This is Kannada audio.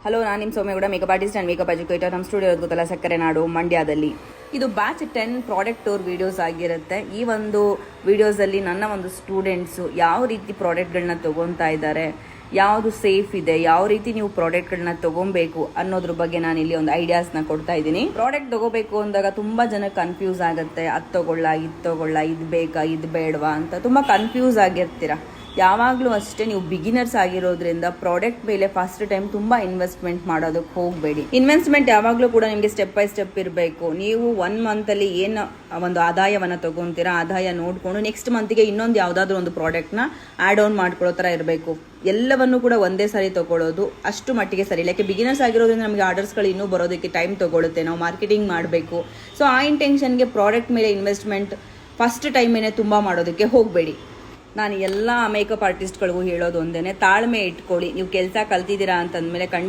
ಹಲೋ, ನಾನು ನಿಮ್ಮ ಸೌಮ್ಯಗೌಡ, makeup artist and makeup educator. ನಮ್ಮ ಸ್ಟುಡಿಯೋ ಇರೋದು ಗೊತ್ತಲ್ಲ, ಸಕ್ಕರೆ ನಾಡು, ಮಂಡ್ಯದಲ್ಲಿ. ಇದು ಬ್ಯಾಚ್ 10 ಪ್ರಾಡಕ್ಟ್ ಟೂರ್ ವೀಡಿಯೋಸ್ ಆಗಿರುತ್ತೆ. ಈ ಒಂದು ವೀಡಿಯೋಸಲ್ಲಿ ನನ್ನ ಒಂದು ಸ್ಟೂಡೆಂಟ್ಸು ಯಾವ ರೀತಿ ಪ್ರಾಡಕ್ಟ್ಗಳನ್ನ ತೊಗೊತಾ ಇದ್ದಾರೆ, ಯಾವುದು ಸೇಫ್ ಇದೆ, ಯಾವ ರೀತಿ ನೀವು ಪ್ರಾಡಕ್ಟ್ಗಳನ್ನ ತೊಗೊಬೇಕು ಅನ್ನೋದ್ರ ಬಗ್ಗೆ ನಾನು ಇಲ್ಲಿ ಒಂದು ಐಡಿಯಾಸ್ನ ಕೊಡ್ತಾ ಇದ್ದೀನಿ. ಪ್ರಾಡಕ್ಟ್ ತೊಗೋಬೇಕು ಅಂದಾಗ ತುಂಬ ಜನ ಕನ್ಫ್ಯೂಸ್ ಆಗುತ್ತೆ. ಅದು ತೊಗೊಳ್ಳ, ಇದು ಬೇಕಾ, ಇದು ಬೇಡವಾ ಅಂತ ತುಂಬ ಕನ್ಫ್ಯೂಸ್ ಆಗಿರ್ತೀರ. ಯಾವಾಗಲೂ ಅಷ್ಟೇ, ನೀವು ಬಿಗಿನರ್ಸ್ ಆಗಿರೋದ್ರಿಂದ ಪ್ರಾಡಕ್ಟ್ ಮೇಲೆ ಫಸ್ಟ್ ಟೈಮ್ ತುಂಬ ಇನ್ವೆಸ್ಟ್ಮೆಂಟ್ ಮಾಡೋದಕ್ಕೆ ಹೋಗಬೇಡಿ. ಇನ್ವೆಸ್ಟ್ಮೆಂಟ್ ಯಾವಾಗಲೂ ಕೂಡ ನಿಮಗೆ ಸ್ಟೆಪ್ ಬೈ ಸ್ಟೆಪ್ ಇರಬೇಕು. ನೀವು 1 ಮಂತಲ್ಲಿ ಏನು ಒಂದು ಆದಾಯವನ್ನು ತೊಗೊತೀರಾ, ಆದಾಯ ನೋಡಿಕೊಂಡು ನೆಕ್ಸ್ಟ್ ಮಂತಿಗೆ ಇನ್ನೊಂದು ಯಾವುದಾದ್ರೂ ಒಂದು ಪ್ರಾಡಕ್ಟ್ನ ಆ್ಯಡ್ ಆನ್ ಮಾಡ್ಕೊಳ್ಳೋ ಥರ ಇರಬೇಕು. ಎಲ್ಲವನ್ನು ಕೂಡ ಒಂದೇ ಸಾರಿ ತೊಗೊಳ್ಳೋದು ಅಷ್ಟು ಮಟ್ಟಿಗೆ ಸರಿ ಇಲ್ಲ. ಯಾಕೆ ಬಿಗಿನರ್ಸ್ ಆಗಿರೋದ್ರಿಂದ ನಮಗೆ ಆರ್ಡರ್ಸ್ಗಳು ಇನ್ನೂ ಬರೋದಕ್ಕೆ ಟೈಮ್ ತೊಗೊಳುತ್ತೆ. ನಾವು ಮಾರ್ಕೆಟಿಂಗ್ ಮಾಡಬೇಕು. ಸೊ ಆ ಇಂಟೆನ್ಷನ್ಗೆ ಪ್ರಾಡಕ್ಟ್ ಮೇಲೆ ಇನ್ವೆಸ್ಟ್ಮೆಂಟ್ ಫಸ್ಟ್ ಟೈಮೇನೆ ತುಂಬ ಮಾಡೋದಕ್ಕೆ ಹೋಗಬೇಡಿ. ನಾನು ಎಲ್ಲ ಮೇಕಪ್ ಆರ್ಟಿಸ್ಟ್ಗಳಿಗೂ ಹೇಳೋದು ಒಂದೇ, ತಾಳ್ಮೆ ಇಟ್ಕೊಳ್ಳಿ. ನೀವು ಕೆಲಸ ಕಲ್ತಿದ್ದೀರಾ ಅಂತಂದಮೇಲೆ